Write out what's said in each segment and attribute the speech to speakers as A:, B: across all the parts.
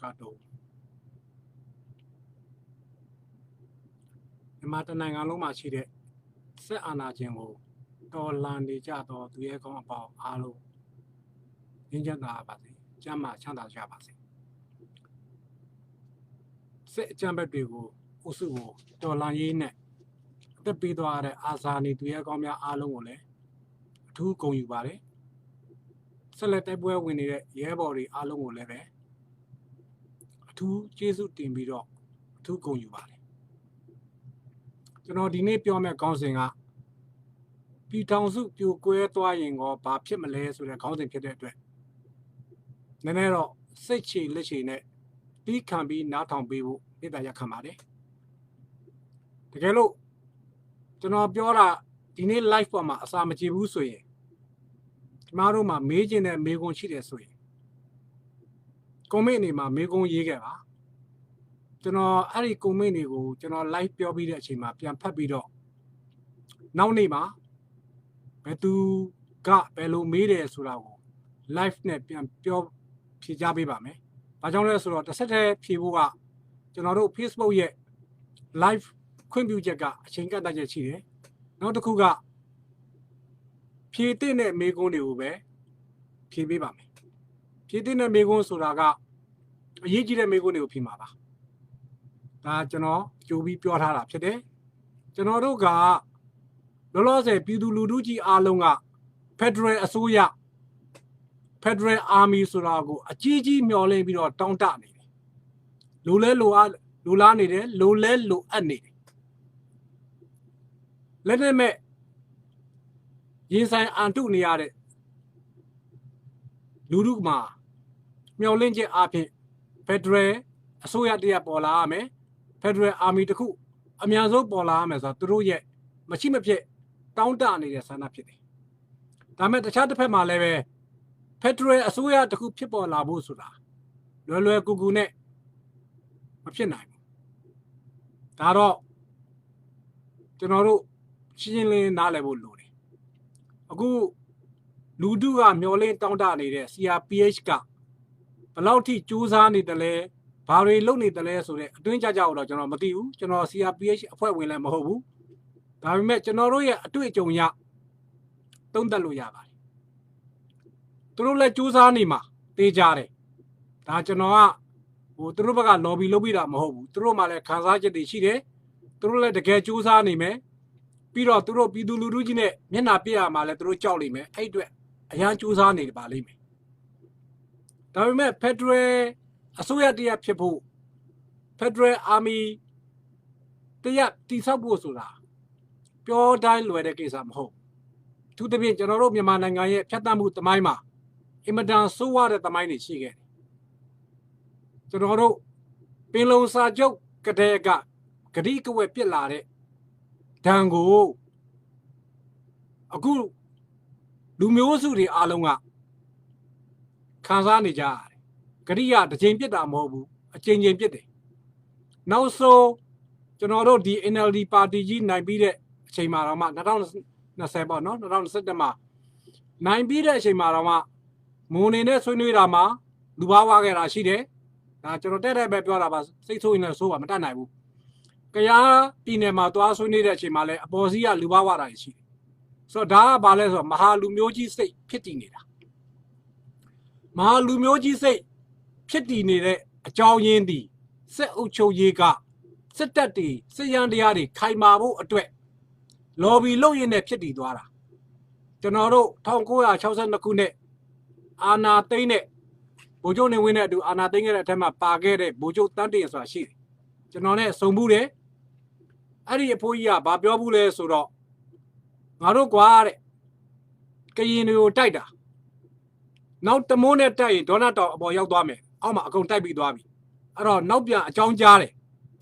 A: wabarakatuh. Matananga loma chide, set anajingo, Dolandi Jato, the Egon about Alo, Injana Abati, Jama Chanda Jabasi. Set Jambebigo, Usugo, Dolanine, the Bidoare Azani, the Egomia Alone, two go you body. Select a boy winning it, Yabori Alone leve. Two Jesu Timbido, two go you body. You know, the Napier Council, Pitonsu, you queer toying or Papimalays with a counting kid. Nenero, Sechi Lichine, B can be not on Bibu, Ida Yakamade. The Galo, you know, Biora, in a life from a Samajibusoye. Maruma, Majin and Megon Chidesway. Comenima, Megon Yega. You know, Ari Comenigo, you know, life pure Bidachima, Pian Papido. Now, Nima, Betu got Bello Mede Surago, life net Pian pure Pijabi Bame. But don't let the set people are, you know, peaceful yet. Life Quimbu Jaga, Chinga Dajachi, not the Kuga. Pietine Megon de Ube, Pibibame. Pietine Megon Suraga, Yiji Megon de Pimaba. That you know, you be pure harap today. You know, Roga, the laws say Piduluji Alonga, Pedre Asuya, Pedre Army Surago, a Gigi Miole Bido, Tontani. Lule Lulani, Lule Luani. Let them make yes, I Antoniade Ludugma, Miolinje Api, Pedre Asuya dia Pola Ame. Pedre Army the coup, Amiazo Bola as a true yet, Machima Pie, down down in the Sana Pity. Damet the Chatapema leve, Pedre Asuya the coup people la Busula, Lulu Gugune, Mapina. Taro General Chinley Nalebu Ludi. A good Ludua Miolin down down in the CRPH. Palauti Chuzani the lay. Pari Loni the less of it, doing Jaja, General Matiu, General CRPH, for William Hobu. I met General to it, Jonia. Don't Daluya. True let Chuzanima, Tejare. Tajanoa, who Trubaga lobby lobida Mohu, through Male Kazaja de Chide, through let the get Chuzanime, Piro Turo Pidulurugine, Menapia Maletru Cholime, 8 a young Chuzani Balime. I met Pedre. Asuya dia people, Pedre Army, the yap Tisabusula, pure dial where the case I'm home. To the beach, General Yamananga, Chatamu the Maima, Imadan so what at the mine is she get. General Pilo Sajo, Kadega, Kadika we Pilare, Tango, a good Lumiosu Alonga, Kazani Jar. Korea, the change it mobile, a change in pity. Now so, General the NLD party G 9 beat it, Shamarama, not on Nasaba, not around Setama. 9 beat it, Shamarama, Moonine Sunirama, Lubawa Rashide, Natural Bebas, say so in a so, Matanabu. Kaya, Pinema to also need a Shimale, Bozia, Lubawa Rashi. So da Bales of Mahalumioji say, pitting it. Mahalumioji say, Kitty needed a chow yendi, set ucho yega, set that day, say yandiari, kaimabo a twet. Lobby low in a kitty dwara. General Tongoa chosen the cune, Anna Tane, Bojone winner do Anna Tane at Tema Pagere, Bojo Tanti as a she. General Sombude, Ari Poya, Babiobule Suro, Maro Guare, Kayinu Tida. Now the moon tay, Donato about Yaldame. Oma con type Dwabi. Around Nobia, John Jare.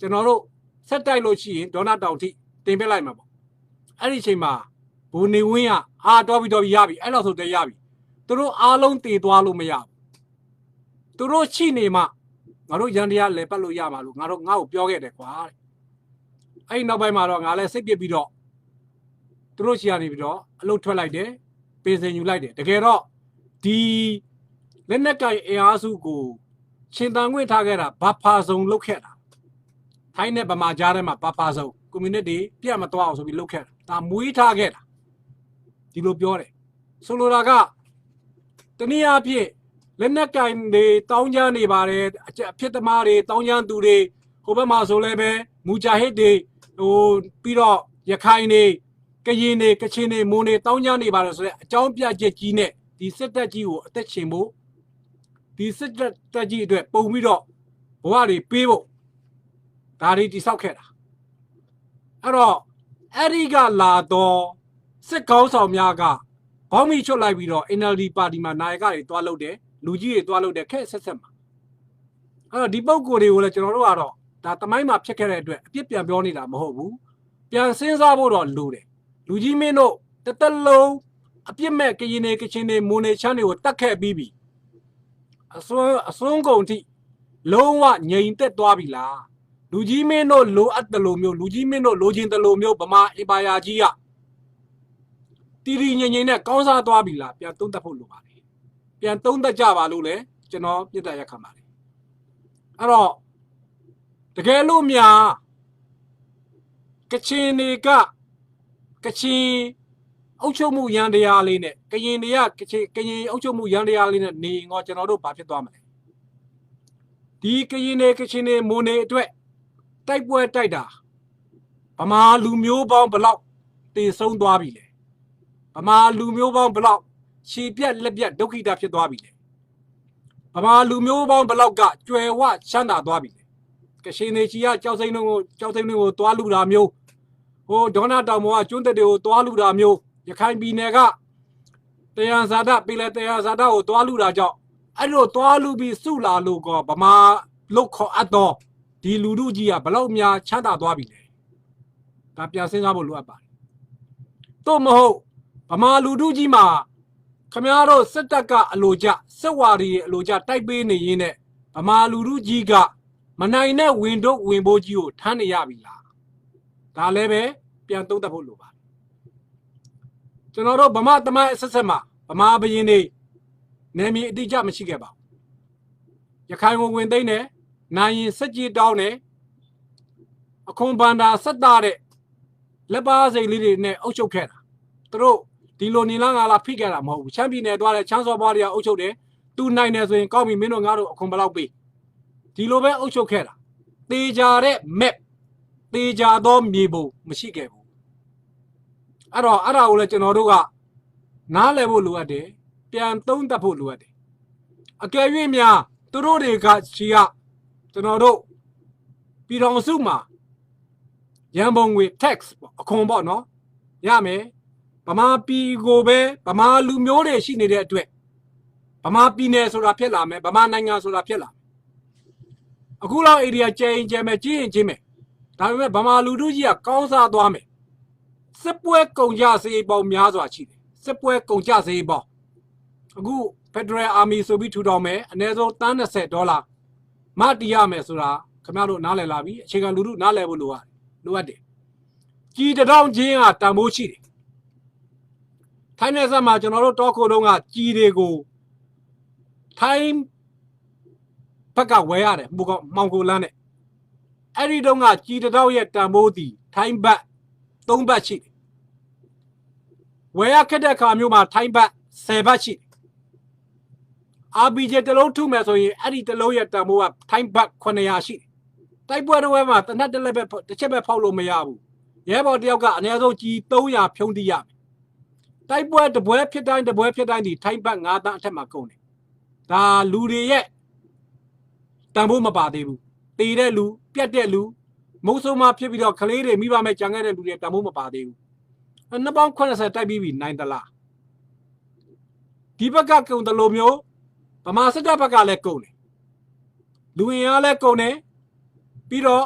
A: General, set Dilochi, Donat Doughty, Timbelimable. Arichima, Buniwia, Dobi Yabi, and also the Yabi. Through Alon T. Dwalumia. Through Chinema, Maru Yandia, Lepalo Yamalu, Maru now Pioge de Qua. I know by Marong, I'll say Bido. Through Chiani Bido, a low twilight day, pays you like it. The get up. The Lenakai Easu go. ရှင်တန်ခွင့်ထားခဲ့တာဘာဖာစုံလုတ်ခဲ့တာထိုင်းနဲ့ဗမာကြားထဲမှာဘာဖာစုံ community ပြတ်မသွားအောင်ဆိုပြီးလုတ်ခဲ့တာဒါမွေးထားခဲ့တာဒီလိုပြောတယ်ဆိုလိုတာကတနည်းအားဖြင့်လက်နက်ကင်တွေတောင်းကြနေပါတယ်အဖြစ်သမားတွေတောင်းကြသူတွေဟိုဘက်မှာဆိုလည်းပဲမူဂျာဟစ်တွေဟိုပြီးတော့ရခိုင်တွေကရင်တွေကချင်တွေမွန်တွေတောင်းကြနေပါတယ်ဆိုတော့အကြောင်းပြချက်ကြီးနဲ့ဒီစစ်တပ်ကြီးကိုအသက်ရှင်ဖို့ဒီစစ်တပ်ကြီးအတွက်ပုံပြီးတော့ဘဝတွေပေးဖို့ဒါတွေတိဆောက်ခဲ့တာအဲ့တော့အဲ့ဒီကလာတော့စစ်ကောင်းဆောင်များကဘောင်းမီချွတ်လိုက်ပြီးတော့ NLD ပါတီမှာနိုင်ကတွေတွားလုပ်တယ်လူကြီးတွေတွားလုပ်တယ်ခဲ့ဆက်ဆက်မှာအဲ့တော့ဒီပုံကိုယ်တွေကိုလည်းကျွန်တော်တို့ကတော့ဒါတမိုင်းမှာဖြစ်ခဲ့တဲ့အတွက်အပြစ်ပြန်ပြောနေတာမဟုတ်ဘူးပြန်စဉ်းစားဖို့တော့လိုတယ်လူကြီးမင်းတို့တသက်လုံးအပြစ်မဲ့ကရင်တွေကချင်တွေမွန်တွေချမ်းတွေကိုတတ်ခဲ့ပြီးပြီအစွန်းကုန်ထိလုံးဝငြိမ်သက်သွားပြီလားလူကြီးမင်းတို့လိုအပ်တယ်လို့မျိုးလူကြီးမင်းတို့လိုချင်တယ်လို့မျိုးဗမာအင်ပါယာကြီးကတီရီငြိမ်ငြိမ်နဲ့ကောင်းစားသွားပြီလားပြန်သုံးသပ်ဖို့လိုပါတယ်ပြန်သုံးသပ်ကြပါလို့လေကျွန်တော်ပြစ်ဒဏ်ရက်ခံပါတယ်အဲ့တော့တကယ်လို့များကချင်တွေကကချင်အုပ်ချုပ်မှုရန်တရားလေးနဲ့ကရင်တွေကကရင်အုပ်ချုပ်မှုရန်တရားလေးနဲ့နေငေါကျွန်တော်တို့ဘာဖြစ်သွားမလဲဒီကရင်တွေကချင်တွေမွန်တွေအတွက်တိုက်ပွဲတိုက်တာဗမာလူမျိုးပေါင်းဘလောက်တည်ဆုံးသွားပြီလဲဗမာလူမျိုးပေါင်းဘလောက်ခြေပြက်လက်ပြက်ဒုက္ခိတဖြစ်သွားပြီလဲဗမာလူမျိုးပေါင်းဘလောက်ကကြွယ်ဝချမ်းသာသွားပြီလေကရှင်နေချီကကြောက်စိမ့်တွေကိုတွားလူတာမျိုးဟိုဒေါနာတောင်ပေါ်ကကျွန်းတက်တွေကိုတွားလူတာမျိုးရခိုင်ပြည်နယ်ကတရားဇာတပြည်လဲတရားဇာတကိုတွားလူတာကြောင့်အဲ့လိုတွားလူပြီးစုလာလို့ကဗမာလုတ်ခေါ်အပ်တော့ဒီလူတို့ကြီးကဘလောက်များချမ်းသာသွားပြီလေဒါပြန်စဉ်းစားဖို့လိုအပ်ပါတယ်တို့မဟုတ်ဗမာလူတို့ကြီးမှာခမရတို့စစ်တပ်ကအလိုကြစစ်ဝါဒီအလိုကြတိုက်ပေးနေရင်းနဲ့ဗမာလူတို့ကြီးကမနိုင်တဲ့ဝင်တို့ဝင်ဖို့ကြီးကိုထမ်းနေရပြီလားဒါလည်းပဲပြန်သုံးသပ်ဖို့လိုပါတယ်ကျွန်တော်တို့ဗမာတမိုင်းအဆက်ဆက်မှာဗမာဘရင်တွေနယ်မြေအတိအကျမရှိခဲ့ပါဘူးရခိုင်ကိုဝင်သိမ်းတယ်နိုင်ရင်စစ်ကြီးတောင်းတယ်အခွန်ဘန္တာဆက်တာတဲ့လက်ပါစိတ်လေးတွေနဲ့အုပ်ချုပ်ခဲ့တာသူတို့ဒီလိုနေလားငါလားဖိခဲ့တာမဟုတ်ဘူးချမ်းပြည်နယ်သွားတယ်ချမ်းစော်ဘွားတွေကအုပ်ချုပ်တယ်သူနိုင်တယ်ဆိုရင်ကောင်းပြီမင်းတို့ငါတို့အခွန်ဘလောက်ပေးဒီလိုပဲအုပ်ချုပ်ခဲ့တာတေချာတဲ့ map တေချာသောမြေပုံမရှိခဲ့ဘူးအဲ့ဒါကိုလည်းကျွန်တော်တို့ကနားလည်ဖို့လိုအပ်တယ်ပြန်သုံးသပ်ဖို့လိုအပ်တယ်အကယ်၍များသူတို့တွေကချီကကျွန်တော်တို့ပြည်တော်စုမှာရန်ပုံငွေ tax ပေါ့အခွန်ပေါ့နော်ရမယ်ဗမာပြည်ကိုပဲဗမာလူမျိုးတွေရှိနေတဲ့အတွက်ဗမာပြည်နယ်ဆိုတာဖြစ်လာမယ်ဗမာနိုင်ငံဆိုတာဖြစ်လာအခုလောက် area ကျင်းမယ်ကြီးရင်ကြီးမယ်ဒါပေမဲ့ဗမာလူတို့ကြီးကကောင်းစားသွားမယ်စစ်ပွဲကုန်ကြစေးပေါင်းများစွာရှိတယ်စစ်ပွဲကုန်ကြစေးပေါင်းအခု Federal Army ဆိုပြီးထူထောင်မယ်အနည်းဆုံး$20မတီးရမယ်ဆိုတာခင်ဗျားတို့နားလည်လာပြီအခြေခံလူတို့နားလည်ဖို့လိုအပ်တယ်ကြီးတောင်ချင်းကတန်ဖိုးရှိတယ်ထိုင်းနယ်စပ်မှာကျွန်တော်တို့တောခိုတုံးကကြီးတွေကိုထိုင်းဘက်ကဝယ်ရတယ်မောင်ကိုလန်းနဲ့အဲ့ဒီတုန်းကကြီးတောင်ရဲ့တန်ဖိုးသည်ထိုင်းဘတ်3ဘတ်ရှိတယ်ဝယ်ရခက်တဲ့ခါမျိုးမှာထိုင်းဘတ်10ဘတ်ရှိတယ်RPG တလုံးထုမယ်ဆိုရင်အဲ့ဒီတလုံးရဲ့တန်ဖိုးကထိုင်းဘတ်900ရှိတယ်တိုက်ပွဲတော်မှာတနက်တစ်လက်ပဲတစ်ချက်ပဲဖောက်လို့မရဘူးရဲဘော်တယောက်ကအနည်းဆုံးကြီး300ဖြုံးတိရမယ်တိုက်ပွဲတပွဲဖြစ်တိုင်းဒီထိုင်းဘတ်9တန်းအထက်မှာကုန်တယ်ဒါလူတွေရဲ့တန်ဖိုးမပါသေးဘူးတေတဲ့လူပြတ်တဲ့လူမုံဆုံးမဖြစ်ပြီးတော့ကလေးတွေမိဘမဲ့ကြံခဲ့တဲ့လူတွေတန်ဖိုးမပါသေးဘူး280တိုက်ပြီးပြီနိုင်သလားဒီဘက်ကကုန်တယ်လို့မျိုးဗမာစစ်တပ်ဘက်ကလည်းကုန်တယ်လူဝင်အားလည်းကုန်တယ်ပြီးတော့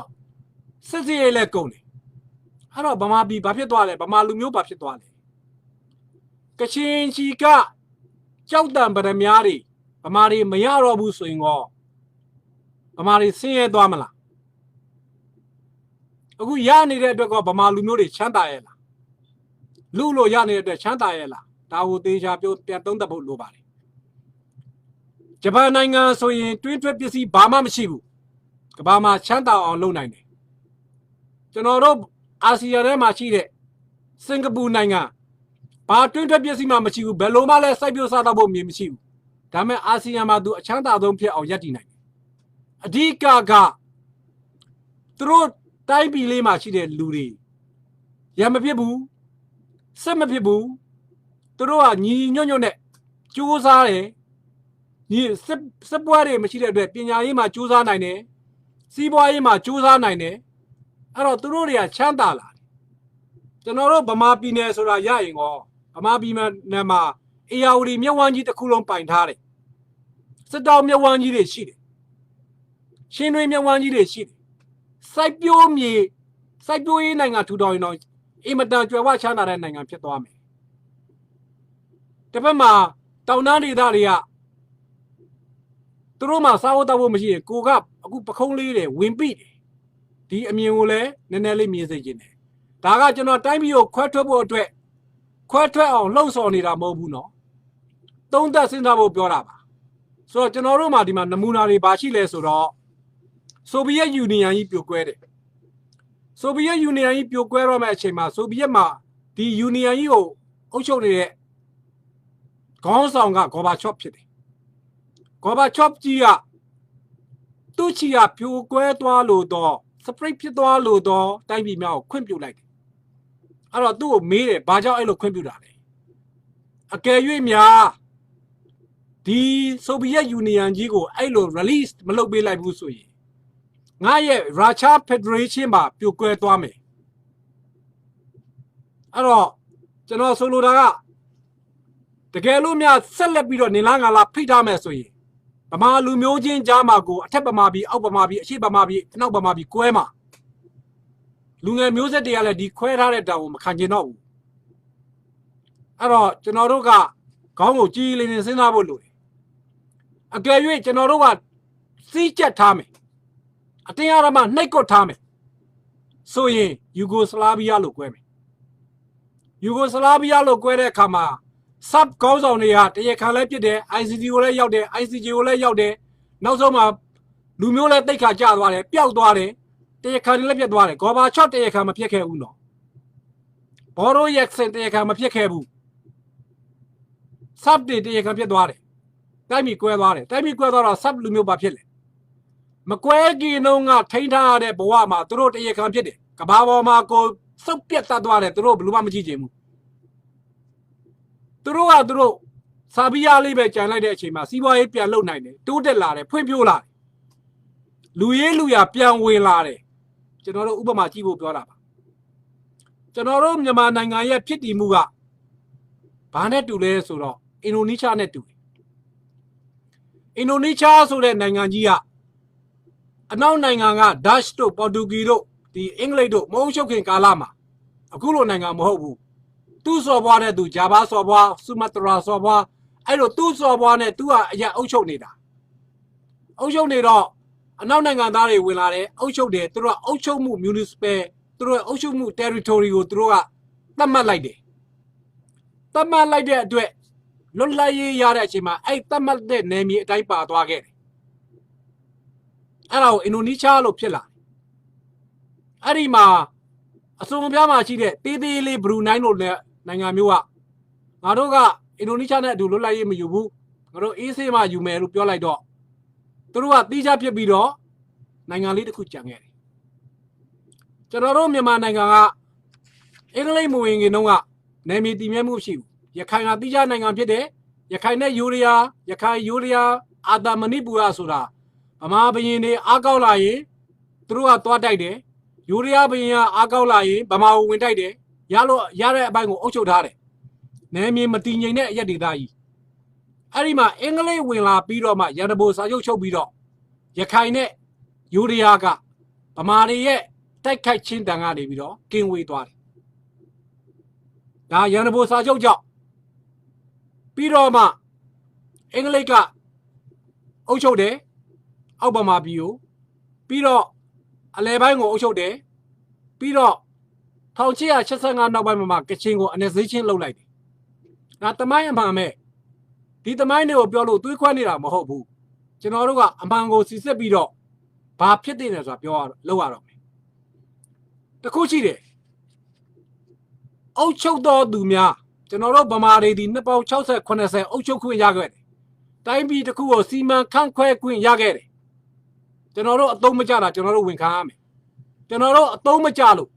A: စစ်စီရေးလည်းကုန်တယ်အဲ့တော့ဗမာပြည်ဘာဖြစ်သွားလဲဗမာလူမျိုးဘာဖြစ်သွားလဲကချင်ချီကကြောက်တံပရမများတွေဗမာတွေမရတော့ဘူးဆိုရင်ကောဗမာတွေဆင်းရဲသွားမလားအခုရနေတဲ့အတွက်ကဗမာလူမျိုးတွေချမ်းသာရဲ့လားလူလို့ရနေတဲ့အတွက်ချမ်းသာရဲ့လားဒါကိုသေချာပြောပြန်သုံးသပ်ဖို့လိုပါတယ် Japan Nanga so in 20 Burma Machibu. Kabama Chanta on low 9. General Asia Machide, Singapore Nanga. Part 20 Machibu, Beloma, Sabio Sadabo Michibu. Dame Asia Madu, Chanta don't pay or Yatina. A Dika through Taibi Lima Chide Luri. Yamapibu, Samapibu, through a Nyonet, Chusare, Subware Machide, Pinaima Chusa 9, Siboima Chusa 9, Aroturia Chandala. General Bama Pines or a Yang or Bama Nama, Eauri Miawanji the Kulon Pine Tare. Sit down Miawanji de Shidi. Shinri Miawanji de Shidi. Saipio me, Saipio Nanga to Doino, Imadan to watch another Nanga Pietome. Tepama, Taunani Daria. Truma Sauda Womashi, cook up, a good pacoli, wimpy. The Amule, Nenelli music. Taga General Time you quadruple to it. Quadra on low son in a mobuno. Don't that's in our Bioraba. So General Madima, the Munari Bachiles or Soviet Union if you query. Soviet Union if you query Machema, Soviema, the Union you also the Gonsonga Goba Chop City. Goba Chop Gia Tuchia Pu Quetua Ludo, Spring Pitua Ludo, Time be now, quimpu I don't do me, Baja Elo quimpu. A Kayumia. The Soviet Union Jigo, Ilo released Malobi like Busui. Naye Racha Pedrichima, Puque Dwame. Aro, General Solura. The Galumia celebrated Nilanga la Pita Mesui. Bama Lumojin Jamago, Tepamabi, Obamabi, Shibamabi, Nobamabi, Quema. Lunga music de ala di Quera down, Canjino. Aro, Generoga, Congo Gilin in Sinabulu. A graduate General see jet Tame. I think I'm a Neko Tame. So ye, Yugoslavia look women. Yugoslavia look where they come. Sub goes on the yard, they can let you there, ICG out there, ICG out there. No so much. Lumula take a jaware, Pialdware, they can let you dware, go about shot, they come a pieke uno. Borrow accent, they come a pieke. Sub did they come dware. Time Quavare, Time Quavara, sub Lumio Bapile. Maquagi no not Tainta de Boama, throat a compete. Cababa Marco, so pieta dware, throw Blumamijim. Throw a draw. Sabia Libe China Chima, Siwa Pia Low 9, 2 de Lare, Pumpula. Louis Luia Pian Willare. General Ubama Chivo Doraba. General Yamananga Piti Muga. Panet to Le Suro, Indonesia Netu. Indonesia so that Nangangia. And now Nanganga, Dash to Portuguese, the English, Moshokin Kalama. A Kulo Nanga Mohu. Two so water to Java Soba, Sumatra Soba. I don't two so one at 2 ya Ocho Nida. Ocho Nida. And now Nangandari will are Ocho de through Ocho Mu municipal, through Ocho Mu territory through a Tama like it. Tama like that do it. Lola Yarachima, I tamal de name type to again. Hello, Indonesia Lopilla. Arima, a song Yama Chide, Tidi Brunei Nangamua. Naroga, Indonesia do Lola Yubu, Ro Isima, you may look your like dog. Through a Tija Pibido, Nangali the Kuchang. General Yamananga, English moving in Noa, name it the Memushi. Yakana Dija Nangam Yakana Yuria, Yakai Yuria, Ada Manipura Sura, Amabini, Agaulai, through a Twatide, Yuria Bina Agaulai, Bama Wintide, Yalo Yara Bango Ocho Dare, Name Martina Yadidai. Arima, English will a Bidoma, Yadabo Sayocho Bido, Yakaine, Yuriaga, Bamari, take Kachin Dangani Bido, King Witwari. Now Yanabo Sayojo. Bidoma, Englica, Ocho de, Obama Bio, Bido, Alebango Ocho de, Bido, Tauchia Chesanga Nobama, Kachingo, and a Zichin Lowlight. Not the Mayan Pame. Did the mind of Yolo 2 Quanira Mohobu? ကျွန်တော်တို့ကအမှန်ကိုစီစစ်ပြီးတော့ဘာဖြစ်တဲ့လဲဆိုတာပြောရလောက်ရတော့မယ်တခုရှိတယ်အုတ်ချုပ်တော်သူများကျွန်တော်တို့ဗမာတွေဒီနှစ်ပေါင်း60 80အုတ်ချုပ်ခွင့်ရခဲ့တယ်တိုင်းပြည်တစ်ခုကိုစီမံခန့်ခွဲခွင့်ရခဲ့တယ်ကျွန်တော်တို့အသုံးမကျတာကျွန်တော်တို့ဝန်ခံရမယ်ကျွန်တော်တို့အသုံးမကျလို့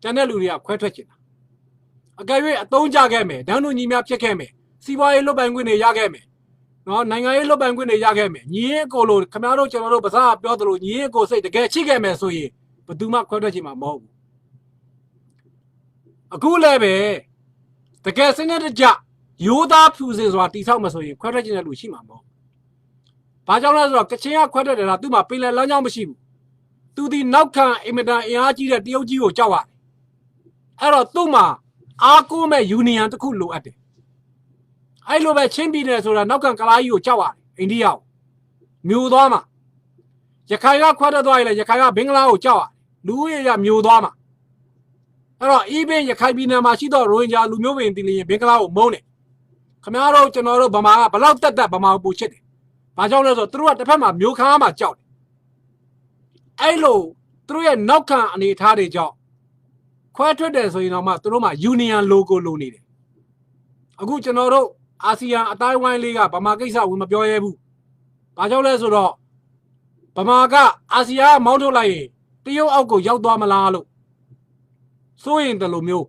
A: ကျန်တဲ့လူတွေကခွဲထွက်ချင်တာအကယ်၍အသုံးကျခဲ့မယ်ဒန်းတို့ညီများဖြစ်ခဲ့မယ်စီးပွားရေးလွတ်ပိုင်ခွင့်တွေရခဲ့မယ်နော်နိုင်ငံရေးလွတ်ပိုင်ခွင့်တွေရခဲ့မယ်ညီရင်ကိုလိုခင်ဗျားတို့ကျွန်တော်တို့ဗစားပြောသလိုညီရင်ကိုစိတ်တကယ်ချိခဲ့မယ်ဆိုရင်ဘယ်သူမှခွဲထွက်ချင်မှာမဟုတ်ဘူးအခုလည်းပဲတကယ်စနစ်တကျရိုးသားဖြူစင်စွာတိဆောက်မှာဆိုရင်ခွဲထွက်ချင်တဲ့လူရှိမှာမဟုတ်ဘာကြောင့်လဲဆိုတော့ကချင်ကခွဲထွက်တယ်လားသူ့မှာပင်လယ်လမ်းကြောင်းမရှိဘူးသူဒီနောက်ခံအင်မတန်အင်အားကြီးတဲ့တရုတ်ကြီးကိုကြောက်ရတယ်အဲ့တော့သူ့မှာအားကိုးမဲ့ယူနီယံတစ်ခုလိုအပ်တယ်အဲ့လိုပဲချင်းပြည်နယ်ဆိုတာနောက်ခံကလားကြီးကိုကြောက်ရတယ်အိန္ဒိယကိုမျိုးသွားမှာရခိုင်ကခွဲထွက်သွားရင်လည်းရခိုင်ကဘင်္ဂလားကိုကြောက်ရတယ်လူဦးရေကမျိုးသွားမှာအဲ့တော့အေးပင်ရခိုင်ပြည်နယ်မှာရှိတော့ရိုဟင်ဂျာလူမျိုးပင်တင်လျင်ဘင်္ဂလားကိုမုန်းတယ်ခင်ဗျားတို့ကျွန်တော်တို့ဗမာကဘလောက်တက်ဗမာကိုပူချစ်တယ်ဘာကြောင့်လဲဆိုတော့သူတို့ကတစ်ဖက်မှာမျိုးခါမှာကြောက်တယ်အဲ့လိုသူတို့ရဲ့နောက်ခံအနေအထားတွေကြောင့်ခွဲထွက်တယ်ဆိုရင်တော့မှသူတို့မှာယူနီယံလိုဂိုလိုနေတယ်အခုကျွန်တော်တို့အာဆီယံအတိုင်းဝိုင်းလေးကဗမာကိစ္စဝင်မပြောရဲဘူးဘာကြောင့်လဲဆိုတော့ဗမာကအာဆီယံမောင်းထုတ်လိုက်ရင်တရုတ်အောက်ကိုရောက်သွားမလားလို့စိုးရင်တလူမျိုး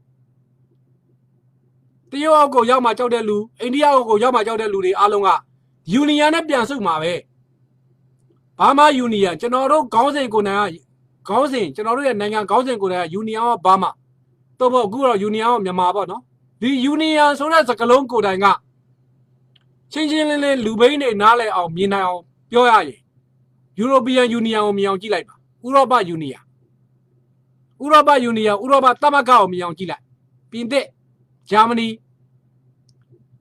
A: တရုတ်အောက်ကိုရောက်မှကြောက်တဲ့လူအိန္ဒိယအောက်ကိုရောက်မှကြောက်တဲ့လူတွေအားလုံးကယူနီယံနဲ့ပြန်စုမှာပဲဘာမှယူနီယံကျွန်တော်တို့ခေါင်းစဉ်ကိုယ်တိုင်ကခေါင်းစဉ်ကျွန်တော်တို့ရဲ့နိုင်ငံခေါင်းစဉ်ကိုယ်တိုင်ကယူနီယံကဘာမှတော့ပေါ့အခုတော့ယူနီယံကမြန်မာပေါ့နော်ဒီယူနီယံဆိုတဲ့စကားလုံးကိုယ်တိုင်ကချင်းချင်းလင်းလင်းလူဘိန်းတွေနားလည်အောင်မြင်နိုင်အောင်ပြောရရင်ယူရိုပီယန်ယူနီယံကိုမြင်အောင်ကြည့်လိုက်ပါဥရောပယူနီယံဥရောပယူနီယံဥရောပသမဂ္ဂကိုမြင်အောင်ကြည့်လိုက်ပြင်သစ်ဂျာမနီ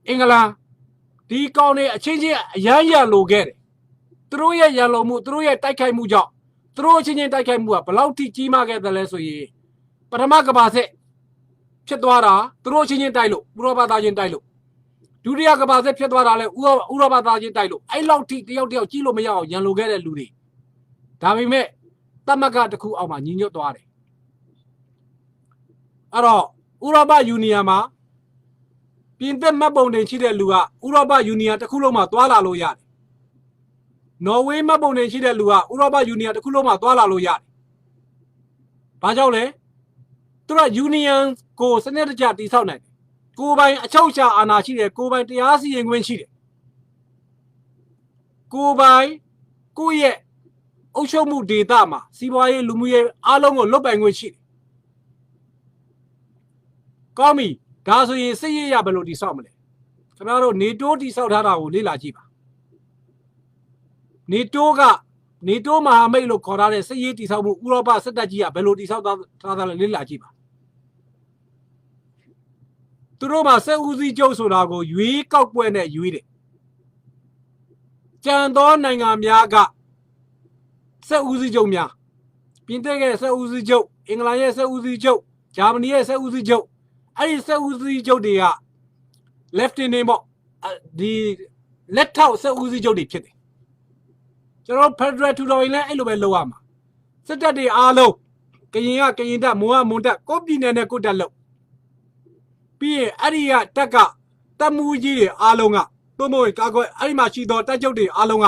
A: အင်္ဂလန်ဒီကောင်တွေအချင်းချင်းအရန်ရလိုခဲ့တယ်သူတို့ရဲ့ရန်လိုမှုသူတို့ရဲ့တိုက်ခိုက်မှုကြောင့်သူတို့အချင်းချင်းတိုက်ခိုက်မှုကဘလောက်ထိကြီးမားခဲ့တယ်လဲဆိုရင်ပထမကမ္ဘာစစ်ဖြစ်သွားတာသူတို့အချင်းချင်းတိုက်လို့ဥရောပသားချင်းတိုက်လို့ဒုတိယကမ္ဘာစစ်ဖြစ်သွားတာလဲဥရောပသားချင်းတိုက်လို့အဲ့လောက်ထိတယောက်ကြီးလို့မရအောင်ရန်လိုခဲ့တဲ့လူတွေဒါပေမဲ့သမဂ္ဂတစ်ခုအောက်မှာညီညွတ်သွားတယ်အဲ့တော့ဥရောပယူနီယံမှာပြင်သစ်မှတ်ပုံတင်ရှိတဲ့လူကဥရောပယူနီယံတစ်ခုလုံးမှာသွားလာလို့ရတယ်နော်ဝေးမှတ်ပုံတင်ရှိတဲ့လူကဥရောပယူနီယံတစ်ခုလုံးမှာသွားလာလို့ရတယ်ဘာကြောင့်လဲသူကယူနီယံကိုစနစ်တကျတည်ဆောက်နိုင်တယ်ကိုယ်ပိုင်အချုပ်အခြာအာဏာရှိတယ်ကိုယ်ပိုင်တရားစီရင်ခွင့်ရှိတယ်ကိုယ်ပိုင်ကိုယ့်ရဲ့အုပ်ချုပ်မှုဒေသမှာစီးပွားရေးလူမှုရေးအားလုံးကိုလွတ်ပိုင်ခွင့်ရှိတယ်ကောင်းပြီဒါဆိုရင်စစ်ရေးရဘယ်လိုတည်ဆောက်မလဲခင်ဗျားတို့နေတိုးတည်ဆောက်ထားတာကိုလေ့လာကြည့်ပါနေတိုးမဟာမိတ်လို့ခေါ်ထားတဲ့စစ်ရေးတည်ဆောက်မှုဥရောပစစ်တပ်ကြီးကဘယ်လိုတည်ဆောက်ထားတာလဲလေ့လာကြည့်ပါသူတို့မှာစစ်ဦးစီးချုပ်ဆိုတာကိုရွေးကောက်ပွဲနဲ့ရွေးတယ်ကြံသောနိုင်ငံများကစစ်ဦးစီးချုပ်များပြင်သစ်ရဲ့စစ်ဦးစီးချုပ်အင်္ဂလန်ရဲ့စစ်ဦးစီးချုပ်ဂျာမနီရဲ့စစ်ဦးစီးချုပ်အဲ့ဒီစစ်ဦးစီးချုပ်တွေက lieutenant ပေါ့ဒီလက်ထောက်စစ်ဦးစီးချုပ်တွေဖြစ်တယ်ကျွန်တော် Federal ထူထောင်ရင်လည်းအဲ့လိုပဲလုပ်ရမှာစစ်တပ်တွေအားလုံးကရင်တပ်မွန်ကမွန်တပ်ကိုပြည်နယ်နဲ့ကိုတပ်လို့ပြီးရင်အဲ့ဒီကတပ်ကတပ်မှုကြီးတွေအားလုံးကသို့မဟုတ်ကာကွယ်အဲ့ဒီမှာရှိသောတပ်ချုပ်တွေအားလုံးက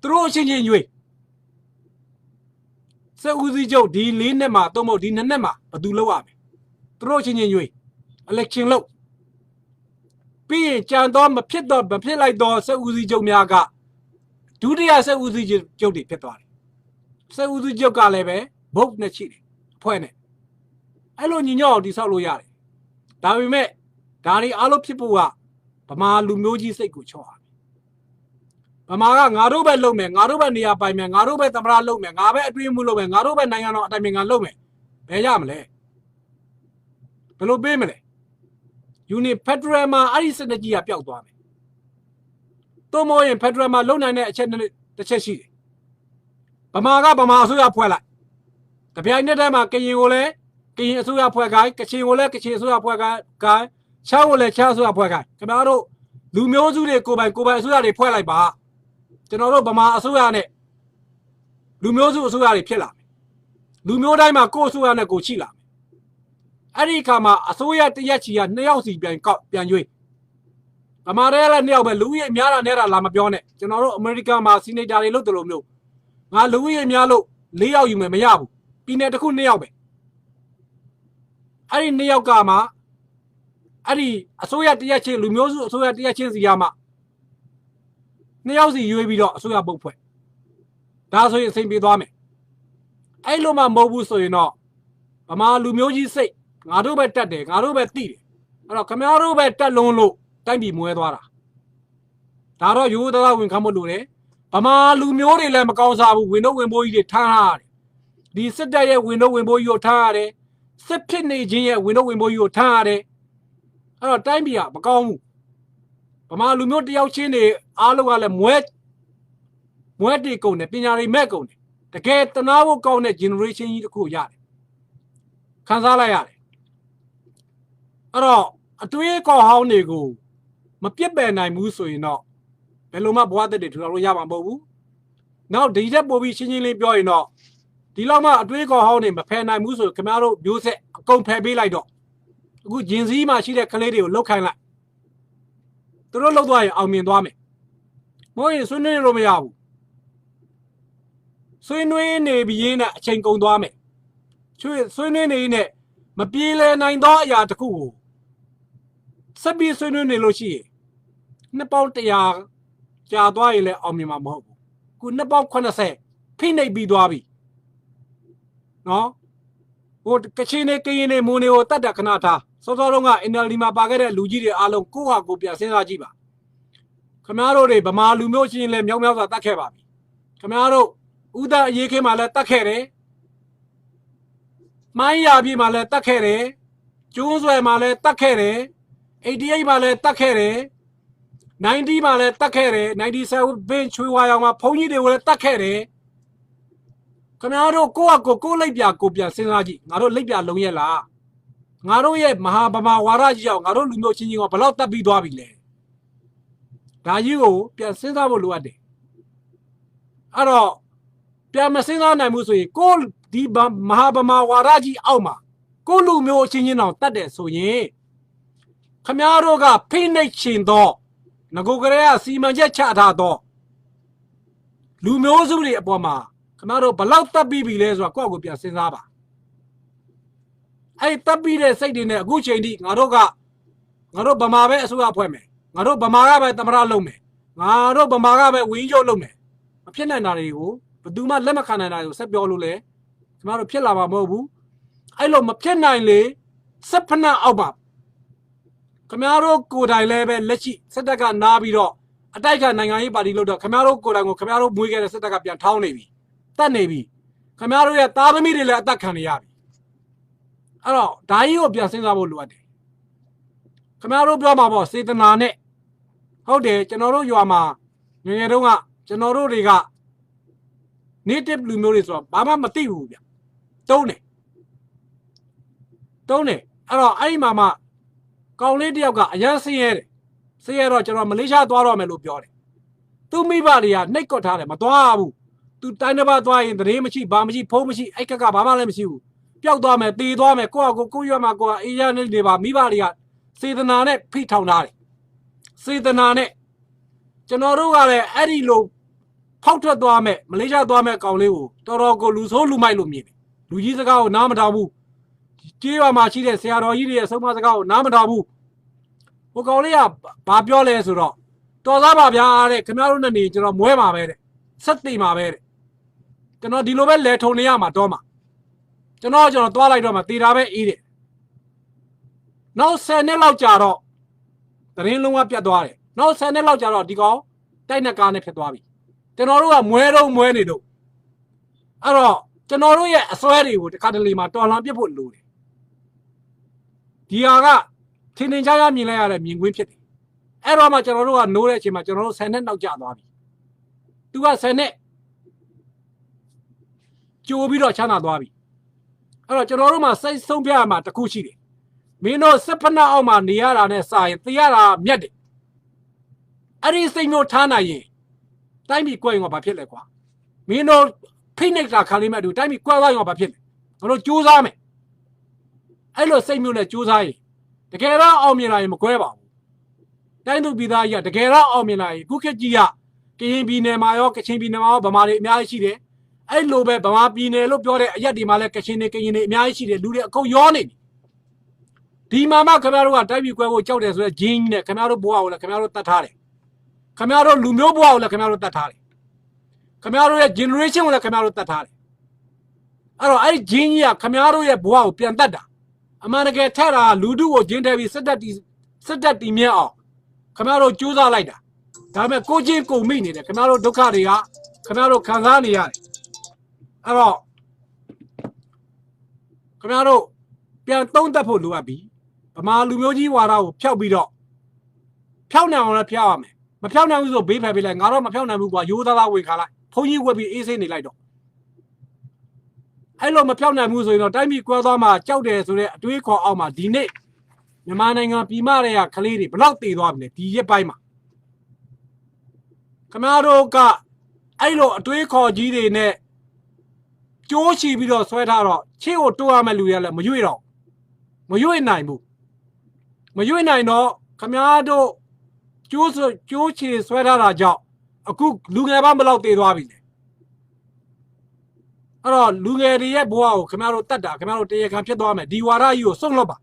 A: သူတို့အချင်းချင်းရွေးစစ်ဦးစီးချုပ်ဒီ၄နှစ်မှာသို့မဟုတ်ဒီ2နှစ်မှာဘယ်သူလုပ်ရမလဲသူတို့ချင်းချင်းရွေး election လုပ်ပြီးရင်ကြံတော့မဖြစ်လိုက်တော့စစ်ဦးစီးချုပ်များကဒုတိယစစ်ဦးစီးချုပ်တွေဖြစ်သွားတယ်စစ်ဦးစီးချုပ်ကလည်းပဲဘုတ်နဲ့ချိတယ်အဖွဲ့နဲ့အဲ့လိုညီညွတ်အောင်တည်ဆောက်လို့ရတယ်ဒါပေမဲ့ဒါတွေအားလုံးဖြစ်ဖို့ကဗမာလူမျိုးကြီးစိတ်ကိုချော့ရမယ်ဗမာကငါတို့ပဲလုပ်မယ်ငါတို့ပဲနေရာပိုင်မယ်ငါတို့ပဲသမ္မတလုပ်မယ်ငါပဲအတွင်းမှုလုပ်မယ်ငါတို့ပဲနိုင်ငံတော်အတိုင်ပင်ခံလုပ်မယ်ဘယ်ရမလဲဘယ်လိုပေးမလဲယူနီဖက်ဒရယ်မှာအဲ့ဒီစနစ်ကြီးကပျောက်သွားမယ်သို့မဟုတ်ရင်ဖက်ဒရယ်မှာလုံနိုင်တဲ့အချက်တစ်ချက်ရှိတယ်ဗမာကဗမာအစိုးရဖွဲ့လိုက်တပြိုင်နက်တည်းမှာကရင်ကိုလည်းကရင်အစိုးရဖွဲ့ခိုင်းကချင်ကိုလည်းကချင်အစိုးရဖွဲ့ခိုင်းချောင်းကိုလည်းချောင်းအစိုးရဖွဲ့ခိုင်းခင်ဗျားတို့ လူမျိုးစုတွေကိုယ်ပိုင်အစိုးရတွေဖွဲ့လိုက်ပါကျွန်တော်တို့ဗမာအစိုးရနဲ့လူမျိုးစုအစိုးရတွေဖြစ်လာမယ်လူမျိုးတိုင်းမှာကိုယ်အစိုးရနဲ့ကိုယ်ချိလာမယ်အဲ့ဒီအခါမှာအစိုးရတရက်ချီက2ယောက်စီပြန်ရွေးဗမာတွေကလည်း2ယောက်ပဲလူကြီးများတာနဲ့တာလာမပြောနဲ့ကျွန်တော်တို့အမေရိကန်မှာစီနိတာတွေလုပ်တယ်လို့မျိုးငါလူကြီးများလို့4ယောက်ယူမယ်မရဘူးပြည်နယ်တစ်ခု2ယောက်ပဲအဲ့ဒီ2ယောက်ကမှအဲ့ဒီအစိုးရတရက်ချင်းလူမျိုးစုအစိုးရတရက်ချင်းစီကမှ2ယောက်စီရွေးပြီးတော့အစိုးရပုတ်ဖွဲ့ဒါဆိုရင်အဆင်ပြေသွားမယ်အဲ့လိုမှမဟုတ်ဘူးဆိုရင်တော့ဗမာလူမျိုးကြီးစိတ်ငါတို့ပဲတက်တယ်ငါတို့ပဲတိတယ်အဲ့တော့ခင်ဗျားတို့ပဲတက်လုံးလို့တိုင်းပြည်မွဲသွားတာဒါတော့ရိုးသားဝင်ခတ်မလို့လေဗမာလူမျိုးတွေလည်းမကောင်းစားဘူးဝင်တော့ဝင်ပိုးကြီးတွေထားရတယ်ဒီစစ်တပ်ရဲ့ဝင်တော့ဝင်ပိုးကြီးကိုထားရတယ်စစ်ဖြစ်နေခြင်းရဲ့ဝင်တော့ဝင်ပိုးကြီးကိုထားရတယ်အဲ့တော့တိုင်းပြည်ကမကောင်းဘူးဗမာလူမျိုးတယောက်ချင်းတွေအားလုံးကလည်းမွဲတေကုန်တယ်ပညာတွေမဲ့ကုန်တယ်တကယ်တနာဖို့ကောင်းတဲ့ generation ကြီးတစ်ခုရတယ်ခံစားလိုက်ရတယ်အဲ့တော့အတွေးကောင်းဟောင်းတွေကိုမပြစ်ပယ်နိုင်ဘူးဆိုရင်တော့ဘယ်လိုမှဘဝသက်တွေထူထောင်လို့ရမှာမဟုတ်ဘူးနောက်ဒီတက်ပို့ပြီးရှင်းရှင်းလေးပြောရင်တော့ဒီလောက်မှအတွေးကောင်းဟောင်းတွေမဖယ်နိုင်ဘူးဆိုခင်ဗျားတို့မျိုးဆက်အကုန်ဖယ်ပေးလိုက်တော့အခုဂျင်စည်းမှာရှိတဲ့ကလေးတွေကိုလှုပ်ခိုင်းလိုက်သူတို့လှုပ်သွားရင်အောင်မြင်သွားမယ်မဟုတ်ရင်ဆွေးနွေးလို့မရဘူးဆွေးနွေးနေပြီးရင်အချိန်ကုန်သွားမယ်ဆွေးနွေးနေနဲ့မပြေလည်နိုင်သောအရာတစ်ခုကိုဆက်ပြီးဆွေးနွေးနေလို့ရှိရင်နှစ်ပေါင်း100ကြာသွားရင်လည်းအောင်မြင်မှာမဟုတ်ဘူးခုနှစ်ပေါင်း80ဖိနှိပ်ပြီးသွားပြီနော်ဟိုကချင်နေကရင်နေမွန်နေကိုတတ်တာခဏထားစောစောတုန်းက NLD မှာပါခဲ့တဲ့လူကြီးတွေအားလုံးကိုယ့်ဟာကိုယ်ပြန်စဉ်းစားကြည့်ပါခင်ဗျားတို့တွေဗမာလူမျိုးချင်းလည်းမြောက်စွာတတ်ခဲ့ပါပြီခင်ဗျားတို့ဥဒအရေးခင်းမှာလည်းတတ်ခဲ့တယ်မိုင်းရပြည်မှာလည်းတတ်ခဲ့တယ်ကျိုးဆွဲမှာလည်းတတ်ခဲ့တယ်88မှာလည်းတတ်ခဲ့တယ်90မှာလည်းတတ်ခဲ့တယ်97ဘင်းချွေဝါရောင်မှာဖုန်းကြီးတွေကိုလည်းတတ်ခဲ့တယ်ခင်ဗျားတို့ကိုယ့်အကိုကိုယ့်လိုက်ပြကိုပြန်စဉ်းစားကြည့်ငါတို့လိုက်ပြလုံးရဲ့လားငါတို့ရဲ့မဟာဗမာဝါဒကြီးအောင်ငါတို့လူမျိုးချင်းချင်းကဘလောက်တတ်ပြီးသွားပြီလဲဒါကြီးကိုပြန်စဉ်းစားဖို့လိုအပ်တယ်အဲ့တော့ပြန်မစဉ်းစားနိုင်ဘူးဆိုရင်ကိုဒီမဟာဗမာဝါဒကြီးအောက်မှာကိုလူမျိုးအချင်းချင်းအောင်တတ်တယ်ဆိုရင်ခမရတို့ကဖိနှိပ်ချင်တော့ငကိုကလေးကစီမံချက်ချထားတော့လူမျိုးစုတွေအပေါ်မှာခမရတို့ဘလောက်တတ်ပြီးပြီလဲဆိုတော့ကိုယ့်ကိုပြန်စဉ်းစားပါအဲ့တတ်ပြီးတဲ့စိတ်တွေနဲ့အခုချိန်ထိငါတို့ဗမာပဲအစိုးရဖွဲ့မယ်ငါတို့ဗမာကပဲသမရလုပ်မယ်ငါတို့ဗမာကပဲဝင်းကျုပ်လုပ်မယ်မဖြစ်နိုင်တာတွေကိုဘယ်သူမှလက်မခံနိုင်တာကိုဆက်ပြောလို့လေကျမတို့ဖြစ်လာမှာမဟုတ်ဘူးအဲ့လိုမဖြစ်နိုင်လေစက်ဖနက်အောက်ပါခင်ဗျားတို့ကိုယ်တိုင်လည်းပဲလက်ရှိစစ်တပ်ကနားပြီးတော့အတိုက်ခံနိုင်ငံရေးပါတီလို့တော့ခင်ဗျားတို့ကိုယ်တိုင်ကိုခင်ဗျားတို့မွေးခဲ့တဲ့စစ်တပ်ကပြန်ထောင်းနေပြီတတ်နေပြီခင်ဗျားတို့ရဲ့သားသမီးတွေလည်းအသက်ခံနေရပြီအဲ့တော့ဒါကြီးကိုပြန်စဉ်းစားဖို့လိုအပ်တယ်ခင်ဗျားတို့ပြောမှာပေါ့စေတနာနဲ့ဟုတ်တယ်ကျွန်တော်တို့ရွာမှာငယ်တုန်းကကျွန်တော်တို့တွေက native လူမျိုးတွေဆိုတော့ဘာမှမသိဘူးဗျတုံးတယ်အဲ့တော့အဲ့ဒီမှာကောင်လေးတယောက်ကအရန်ဆင်းရဲတော့ကျွန်တော်မလေးရှားသွားတော့မယ်လို့ပြောတယ်သူမိဘတွေကနှိတ်ကွက်ထားတယ်မသွားဘူးသူတိုင်းတစ်ပတ်သွားရင်တရေမရှိဘာမရှိဖုံးမရှိအဲ့ကဘာမှလည်းမရှိဘူးပျောက်သွားမယ်တေသွားမယ်ကိုယ့်အကိုကိုရွက်မှာကိုယ်အေးရနေပါမိဘတွေကစေတနာနဲ့ဖိထောင်ထားတယ်စေတနာနဲ့ကျွန်တော်တို့ကလည်းအဲ့ဒီလိုဖောက်ထွက်သွားမယ်မလေးရှားသွားမယ်ကောင်လေးကိုတော်တော်ကိုလူဆိုးလူမိုက်လို့မြင်တယ်လူကြီးစကားကိုနားမထောင်ဘူးကြေးရွာမှာရှိတဲ့ဆရာတော်ကြီးတွေရဲ့ဆုံးမစကားကိုနားမထောင်ဘူးဟိုကောင်လေးကဘာပြောလဲဆိုတော့တော်သားပါဗျာတဲ့ခင်ဗျားတို့နဲ့နေကျွန်တော်မွဲမှာပဲတဲ့ဆက်သိမှာပဲတဲ့ကျွန်တော်ဒီလိုပဲလဲထုံနေရမှာတော့မှာကျွန်တော်သွားလိုက်တော့မှတေတာပဲအေးတဲ့နောက်10နှစ်လောက်ကြာတော့တရင်လုံးဝပြတ်သွားတယ်နောက်10နှစ်လောက်ကြာတော့ဒီကောင်တိုက်နဲ့ကားနဲ့ဖြစ်သွားပြီကျွန်တော်တို့ကမွဲနေတော့အဲ့တော့ကျွန်တော်တို့ရဲ့အစွဲတွေကိုတခါတလေမှာတော်လှန်ပစ်ဖို့လိုတယ်ဒီဟာကထင်ရှားမြင်လိုက်ရတဲ့မြင်ကွင်းဖြစ်တယ်အဲ့တော့မှကျွန်တော်တို့ကနိုးတဲ့အချိန်မှာကျွန်တော်တို့10နှစ်နောက်ကျသွားပြီသူက10နှစ်ကြိုပြီးတော့ချမ်းသာသွားပြီအဲ့တော့ကျွန်တော်တို့မှာစိတ်ဆုံးဖြတ်ရမှာတစ်ခုရှိတယ်မင်းတို့စစ်ဖက်နှက်အောက်မှာနေရတာနဲ့စာရင်သိရတာမြတ်တယ် Ari say no Tana ye. Time be going up a pilequa. Me no Pinnacle Kalima do time be quite up a pil. No choose army. I know say no choose I. The Kera Omina in Muqueva. Then to be there yet. The Kera Omina, Kukagia, Kim be near my Oka, be now, Bamari, Miashi. I love Bama Bine, look your Yadi Malaka, Miashi, do the co yawning. The Mama Camaro, time you go out as well, Jing, Camaro Boa, Camaro Tatari. Camaro Lumio Boa, Camaro Tatari. Camaro generation with a Camaro Tatari. I Jinia, Camaro Boa, Piantada. A man get Tara, Ludu or Jindavi said that the Mia. Camaro Chusa like that. Tame Kojin ko mean it, Camaro Docaria, Camaro Kazania. Camaro Pianton da Poluabi, a Malumioji Warao, Piabido. Piana on a piame. My piano is a baby like Arama Piana, you that we call it. Pony will be easy in the light. I love my piano muso in a time equal Ama, Chowder to equal Alma, Dine. The man of Pimaria, Kaliri, block the Robney, the Yepaima. Camaro got I know to equal G. Ne Joshi Vido Sweater, Chio to Amaluia, Majuiro. Maju in Naimu. Maju in I know, Camado, Joshi Sweater job. A cook, look at Bambalot the Robin. Oh, look at the Boao, Camaro Tata, Camaro Tea Campedome, Diwara, you, Soloba.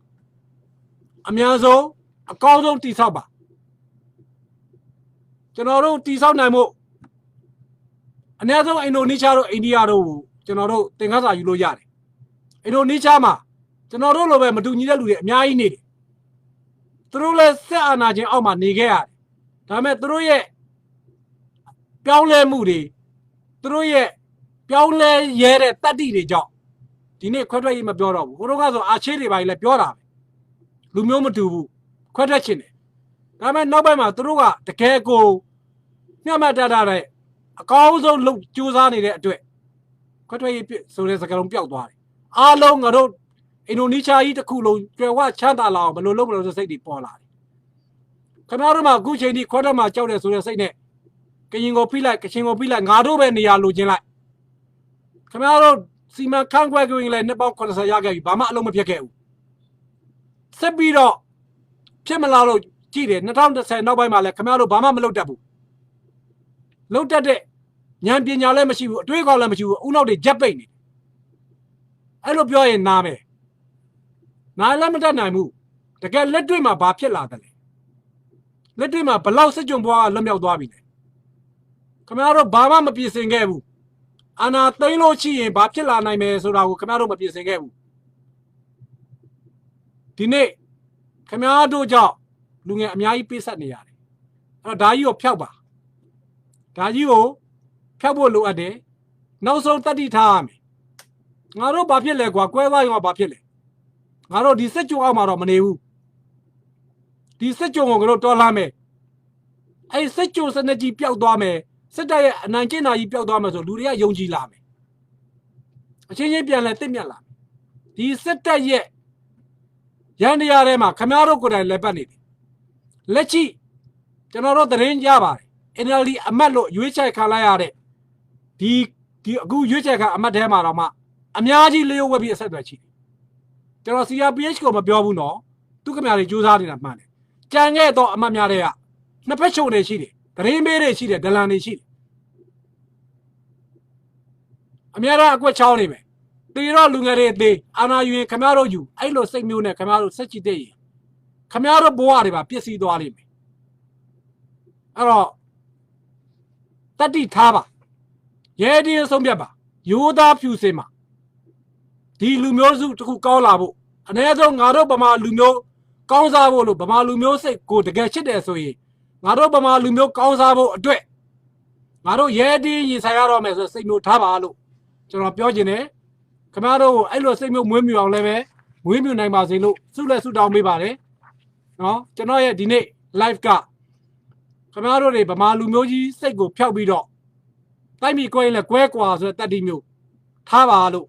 A: Amiazo, a causa Tisaba. General Tisa Namo. Another Indonesia, Indiado, General Tengasa, you know Yari. Indonesia, General Madunia, Miani. Through less Sanajan Oma Niger. Tame through ye. Piaule Moody. Through ye. Piaule Yere Tadi job. Dine Quadra Maboro, Urogazo, Achili by Lepiora. Lumiomutu, Quadrachine. Tame Nobama, Trua, the Kego. No matter that. A cause look choose on it to it. Quadra, so there's a Galumpia. How long ago Indonesia eat a cool, what chanta law, but no longer the city Pola. Camarama, Gucci, Quadama, Chowder, so they say that. Can you go Pila, Kachingo Pila, Gado, and the Yalu Camaro, Sima can't go going like Nepal Conasayaga, Bama Lomapia. Sabiro, Chemalalo, cheated, not on the side, no by my Camaro, Bama Melotabu. Looked at it. Yampian Yalemashi, do you call them you, Uno de Japan? I love your name. Now let me tell you, the girl let him a bapilla. Let him a below such a boy, Lamel Dwabine. Camaro Bama Mapis in Gabu. Anna Taylor Chi and Bapilla Name, so I will come out of Mapis in Gabu. Dine, Camado job, looking at my piece at the yard. A die of Paba. Die Pabo look a day. No so 30 time. Naro Bapilla, Guaqueva or Bapilla. Naro di set you out of Maneu. Di set you on Lame. I set you send a Jeep Dome. Set I 19 I Pio Domas or Luria Yonji Lame. A change Pian Latimia. Di set that yet. Yandiarema, Camaro could I lebanit. Lechi, General the range Java, and only a malo, Yucha Kalayare. The good Yuchaka Amadema Rama. Amiaji Leo will be a Sedwachi. There was a BH of Biobuno, took a marriage use out in a money. Jangato Amamiarea. Napecho de Chile, the Rainbow Chile, the Lani Chile. Amiara Guachari. They are looking at it, and I you Camaro you. I know say Muna Camaro such a day. Camaro Boariba, Piesi Dorim. Aro Tati Taba. Yedi Sombiaba. Yoda Pusema. The Lumiosu to Colabo. Another Naro Bama Lumio, Kausavo, Bama Lumio say go to get it so ye. Naro Bama Lumio Kausavo do it. Naro Yedi is Sayaro as a signal Tabalo. General Piogene. Camaro, I will say Mummy on leve, Mummy Namazino, Sula Sudan Mibare. No, Janoya Dine, Life Car. Camaro de Bamalumoji, say go Piabido. Time me going like Quaquas at Tadimu. Tavalo,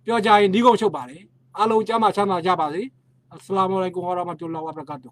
A: Pioja in Digo Shobari, Alo Jama Chama Jabari, Assalamu alaikum warahmatullahi wabarakatuh.